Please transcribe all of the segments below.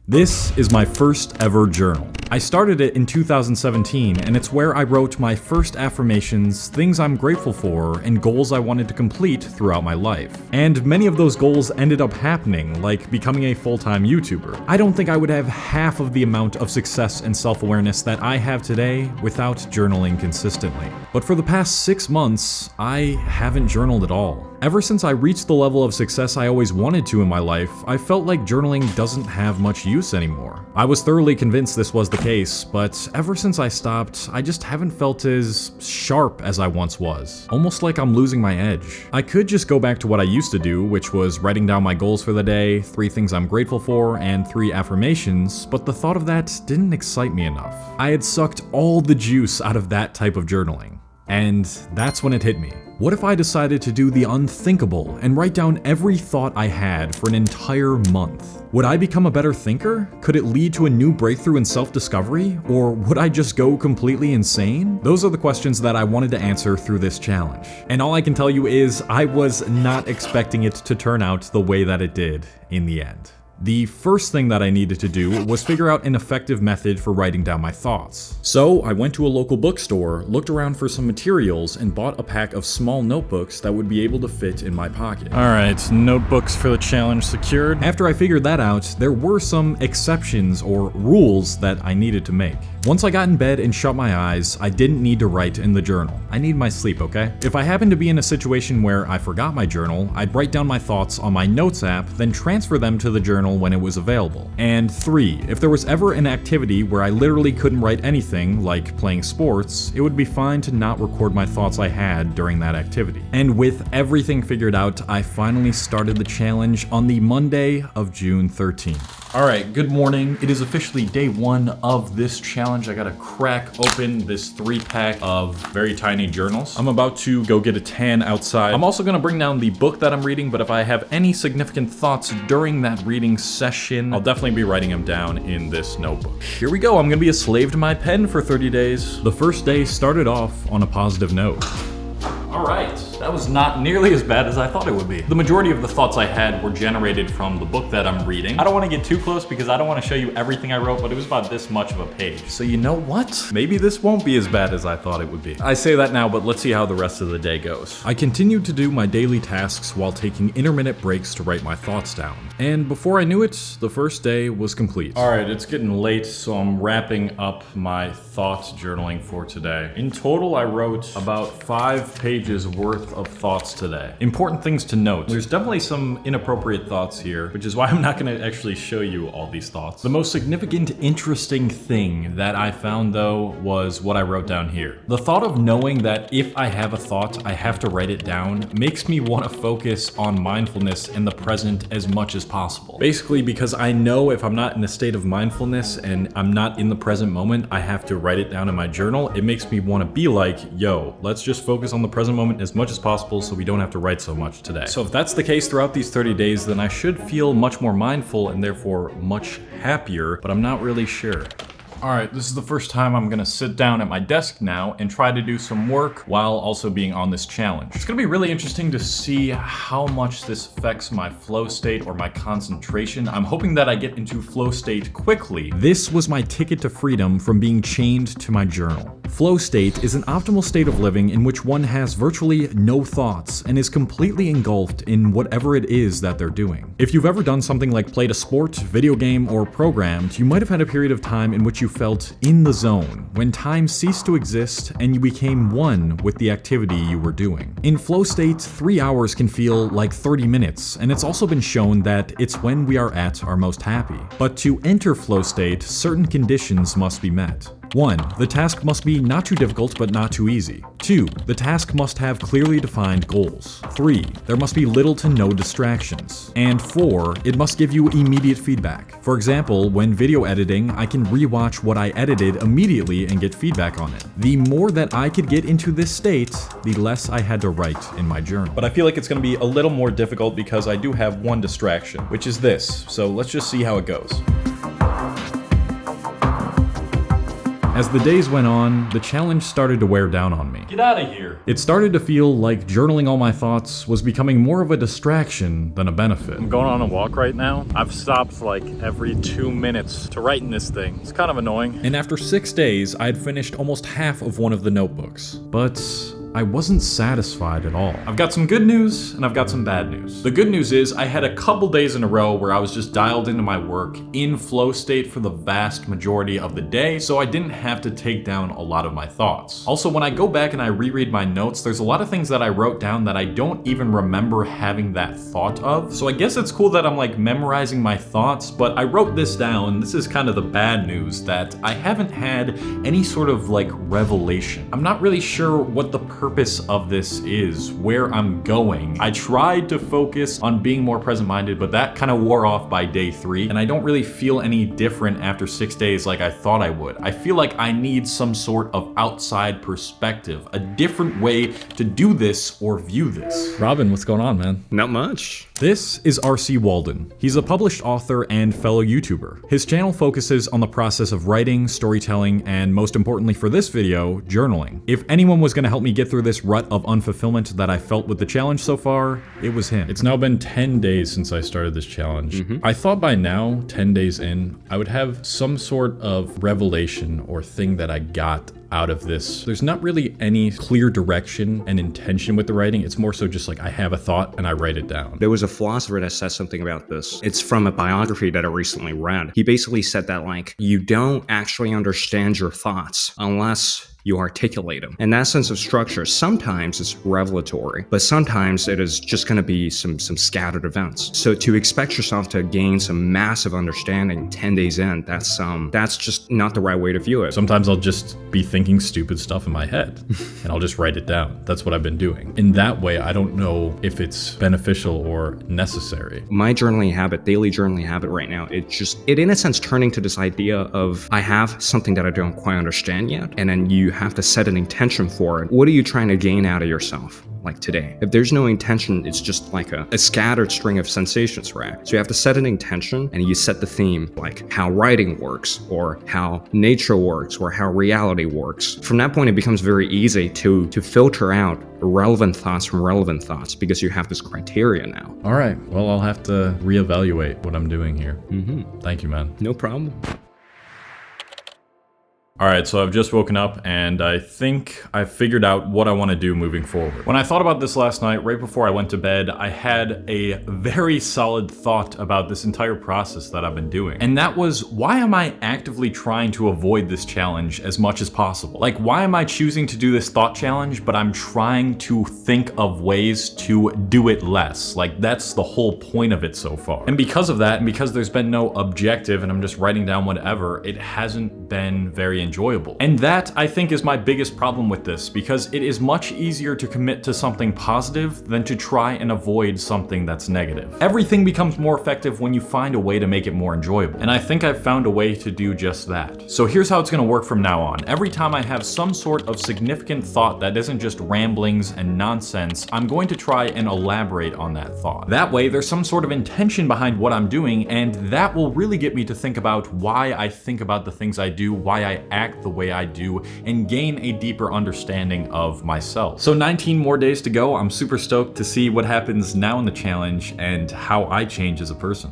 This is my first ever journal. I started it in 2017, and it's where I wrote my first affirmations, things I'm grateful for, and goals I wanted to complete throughout my life. And many of those goals ended up happening, like becoming a full-time YouTuber. I don't think I would have half of the amount of success and self-awareness that I have today without journaling consistently. But for the past 6 months, I haven't journaled at all. Ever since I reached the level of success I always wanted to in my life, I felt like journaling doesn't have much use anymore. I was thoroughly convinced this was the case, but ever since I stopped, I just haven't felt as sharp as I once was. Almost like I'm losing my edge. I could just go back to what I used to do, which was writing down my goals for the day, 3 things I'm grateful for, and 3 affirmations, but the thought of that didn't excite me enough. I had sucked all the juice out of that type of journaling. And that's when it hit me. What if I decided to do the unthinkable and write down every thought I had for an entire month? Would I become a better thinker? Could it lead to a new breakthrough in self-discovery? Or would I just go completely insane? Those are the questions that I wanted to answer through this challenge. And all I can tell you is I was not expecting it to turn out the way that it did in the end. The first thing that I needed to do was figure out an effective method for writing down my thoughts. So I went to a local bookstore, looked around for some materials, and bought a pack of small notebooks that would be able to fit in my pocket. Alright, notebooks for the challenge secured. After I figured that out, there were some exceptions or rules that I needed to make. Once I got in bed and shut my eyes, I didn't need to write in the journal. I need my sleep, okay? If I happened to be in a situation where I forgot my journal, I'd write down my thoughts on my notes app, then transfer them to the journal when it was available. And 3, if there was ever an activity where I literally couldn't write anything, like playing sports, it would be fine to not record my thoughts I had during that activity. And with everything figured out, I finally started the challenge on the Monday of June 13th. Alright, good morning. It is officially day 1 of this challenge. I gotta crack open this 3-pack of very tiny journals. I'm about to go get a tan outside. I'm also gonna bring down the book that I'm reading, but if I have any significant thoughts during that reading session, I'll definitely be writing them down in this notebook. Here we go. I'm gonna be a slave to my pen for 30 days. The first day started off on a positive note. Alright, that was not nearly as bad as I thought it would be. The majority of the thoughts I had were generated from the book that I'm reading. I don't want to get too close because I don't want to show you everything I wrote, but it was about this much of a page. So you know what? Maybe this won't be as bad as I thought it would be. I say that now, but let's see how the rest of the day goes. I continued to do my daily tasks while taking intermittent breaks to write my thoughts down. And before I knew it, the first day was complete. Alright, it's getting late, so I'm wrapping up my thought journaling for today. In total, I wrote about 5 pages worth of thoughts today. Important things to note. There's definitely some inappropriate thoughts here, which is why I'm not going to actually show you all these thoughts. The most significant, interesting thing that I found, though, was what I wrote down here. The thought of knowing that if I have a thought, I have to write it down makes me want to focus on mindfulness and the present as much as possible. Basically, because I know if I'm not in a state of mindfulness and I'm not in the present moment, I have to write it down in my journal. It makes me want to be like, yo, let's just focus on the present moment as much as possible so we don't have to write so much today. So if that's the case throughout these 30 days, then I should feel much more mindful and therefore much happier, but I'm not really sure. Alright, this is the first time I'm gonna sit down at my desk now and try to do some work while also being on this challenge. It's gonna be really interesting to see how much this affects my flow state or my concentration. I'm hoping that I get into flow state quickly. This was my ticket to freedom from being chained to my journal. Flow state is an optimal state of living in which one has virtually no thoughts and is completely engulfed in whatever it is that they're doing. If you've ever done something like played a sport, video game, or programmed, you might have had a period of time in which you felt in the zone, when time ceased to exist and you became one with the activity you were doing. In flow state, 3 hours can feel like 30 minutes, and it's also been shown that it's when we are at our most happy. But to enter flow state, certain conditions must be met. 1. The task must be not too difficult but not too easy. 2. The task must have clearly defined goals. 3. There must be little to no distractions. And 4. It must give you immediate feedback. For example, when video editing, I can rewatch what I edited immediately and get feedback on it. The more that I could get into this state, the less I had to write in my journal. But I feel like it's going to be a little more difficult because I do have one distraction, which is this. So let's just see how it goes. As the days went on, the challenge started to wear down on me. Get out of here. It started to feel like journaling all my thoughts was becoming more of a distraction than a benefit. I'm going on a walk right now. I've stopped like every 2 minutes to write in this thing. It's kind of annoying. And after 6 days, I had finished almost half of one of the notebooks. But I wasn't satisfied at all. I've got some good news and I've got some bad news. The good news is I had a couple days in a row where I was just dialed into my work in flow state for the vast majority of the day, so I didn't have to take down a lot of my thoughts. Also, when I go back and I reread my notes, there's a lot of things that I wrote down that I don't even remember having that thought of. So I guess it's cool that I'm like memorizing my thoughts, but I wrote this down. This is kind of the bad news, that I haven't had any sort of like revelation. I'm not really sure what the purpose of this is, where I'm going. I tried to focus on being more present-minded, but that kind of wore off by day 3, and I don't really feel any different after 6 days like I thought I would. I feel like I need some sort of outside perspective, a different way to do this or view this. Robin, what's going on, man? Not much. This is R.C. Walden. He's a published author and fellow YouTuber. His channel focuses on the process of writing, storytelling, and most importantly for this video, journaling. If anyone was going to help me get through this rut of unfulfillment that I felt with the challenge so far, it was him. It's now been 10 days since I started this challenge. I thought by now, 10 days in, I would have some sort of revelation or thing that I got out of this. There's not really any clear direction and intention with the writing. It's more so just like I have a thought and I write it down. There was a philosopher that said something about this. It's from a biography that I recently read. He basically said that like, you don't actually understand your thoughts unless you articulate them. And that sense of structure, sometimes it's revelatory, but sometimes it is just gonna be some scattered events. So to expect yourself to gain some massive understanding 10 days in, that's just not the right way to view it. Sometimes I'll just be thinking stupid stuff in my head and I'll just write it down. That's what I've been doing. In that way, I don't know if it's beneficial or necessary. My journaling habit, daily journaling habit right now, it in a sense turning to this idea of I have something that I don't quite understand yet, and then you have to set an intention for it. What are you trying to gain out of yourself? Like today. If there's no intention, it's just like a scattered string of sensations, right? So you have to set an intention and you set the theme, like how writing works or how nature works or how reality works. From that point, it becomes very easy to filter out irrelevant thoughts from relevant thoughts because you have this criteria now. All right. Well, I'll have to reevaluate what I'm doing here. Thank you, man. No problem. Alright, so I've just woken up and I think I've figured out what I want to do moving forward. When I thought about this last night, right before I went to bed, I had a very solid thought about this entire process that I've been doing. And that was, why am I actively trying to avoid this challenge as much as possible? Like, why am I choosing to do this thought challenge, but I'm trying to think of ways to do it less? Like, that's the whole point of it so far. And because of that, and because there's been no objective and I'm just writing down whatever, it hasn't been very enjoyable. And that, I think, is my biggest problem with this, because it is much easier to commit to something positive than to try and avoid something that's negative. Everything becomes more effective when you find a way to make it more enjoyable. And I think I've found a way to do just that. So here's how it's gonna work from now on. Every time I have some sort of significant thought that isn't just ramblings and nonsense, I'm going to try and elaborate on that thought. That way, there's some sort of intention behind what I'm doing, and that will really get me to think about why I think about the things I do, why I act the way I do, and gain a deeper understanding of myself. So 19 more days to go. I'm super stoked to see what happens now in the challenge and how I change as a person.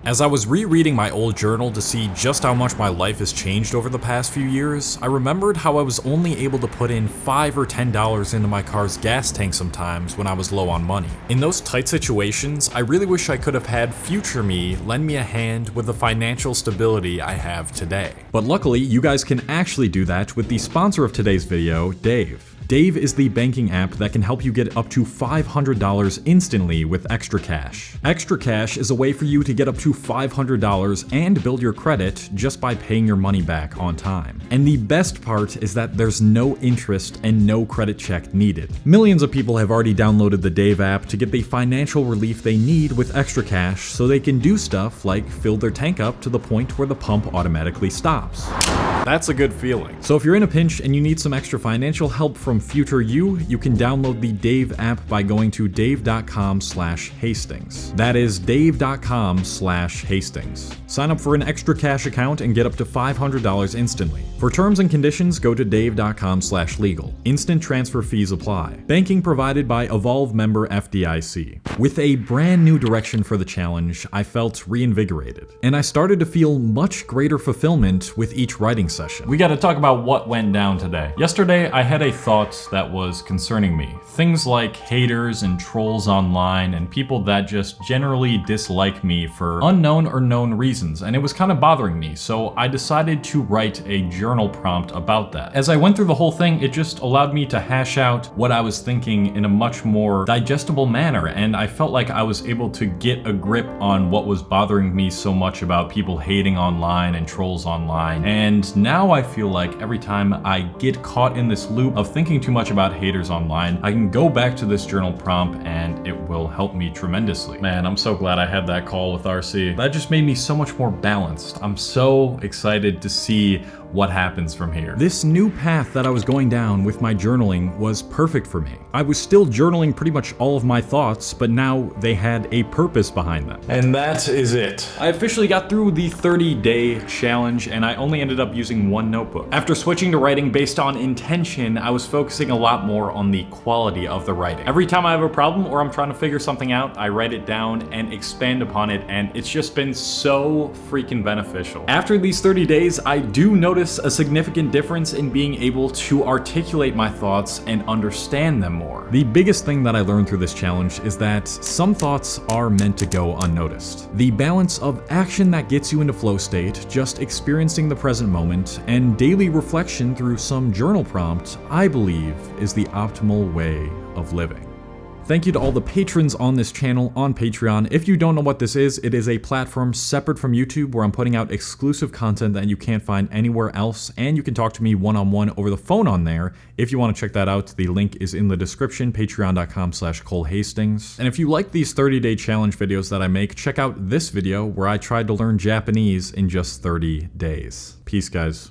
As I was rereading my old journal to see just how much my life has changed over the past few years, I remembered how I was only able to put in $5 or $10 into my car's gas tank sometimes when I was low on money. In those tight situations, I really wish I could have had future me lend me a hand with the financial stability I have today. But luckily, you guys can actually do that with the sponsor of today's video, Dave. Dave is the banking app that can help you get up to $500 instantly with Extra Cash. Extra Cash is a way for you to get up to $500 and build your credit just by paying your money back on time. And the best part is that there's no interest and no credit check needed. Millions of people have already downloaded the Dave app to get the financial relief they need with Extra Cash so they can do stuff like fill their tank up to the point where the pump automatically stops. That's a good feeling. So if you're in a pinch and you need some extra financial help from future you can download the Dave app by going to dave.com/Hastings. That is dave.com/Hastings. Sign up for an extra cash account and get up to $500 instantly. For terms and conditions, go to dave.com/legal. Instant transfer fees apply. Banking provided by Evolve member FDIC. With a brand new direction for the challenge, I felt reinvigorated, and I started to feel much greater fulfillment with each writing session. We gotta talk about what went down today. Yesterday, I had a thought that was concerning me. Things like haters and trolls online and people that just generally dislike me for unknown or known reasons, and it was kind of bothering me, so I decided to write a journal prompt about that. As I went through the whole thing, it just allowed me to hash out what I was thinking in a much more digestible manner, and I felt like I was able to get a grip on what was bothering me so much about people hating online and trolls online. And now I feel like every time I get caught in this loop of thinking too much about haters online, I can go back to this journal prompt and it will help me tremendously. Man, I'm so glad I had that call with RC. That just made me so much more balanced. I'm so excited to see what happens from here. This new path that I was going down with my journaling was perfect for me. I was still journaling pretty much all of my thoughts, but now they had a purpose behind them. And that is it. I officially got through the 30-day challenge, and I only ended up using one notebook. After switching to writing based on intention, I was focusing a lot more on the quality of the writing. Every time I have a problem or I'm trying to figure something out, I write it down and expand upon it, and it's just been so freaking beneficial. After these 30 days, I do notice a significant difference in being able to articulate my thoughts and understand them more. The biggest thing that I learned through this challenge is that some thoughts are meant to go unnoticed. The balance of action that gets you into flow state, just experiencing the present moment, and daily reflection through some journal prompt, I believe, is the optimal way of living. Thank you to all the patrons on this channel on Patreon. If you don't know what this is, it is a platform separate from YouTube where I'm putting out exclusive content that you can't find anywhere else, and you can talk to me one-on-one over the phone on there. If you want to check that out, the link is in the description, patreon.com/ColeHastings. And if you like these 30-day challenge videos that I make, check out this video where I tried to learn Japanese in just 30 days. Peace, guys.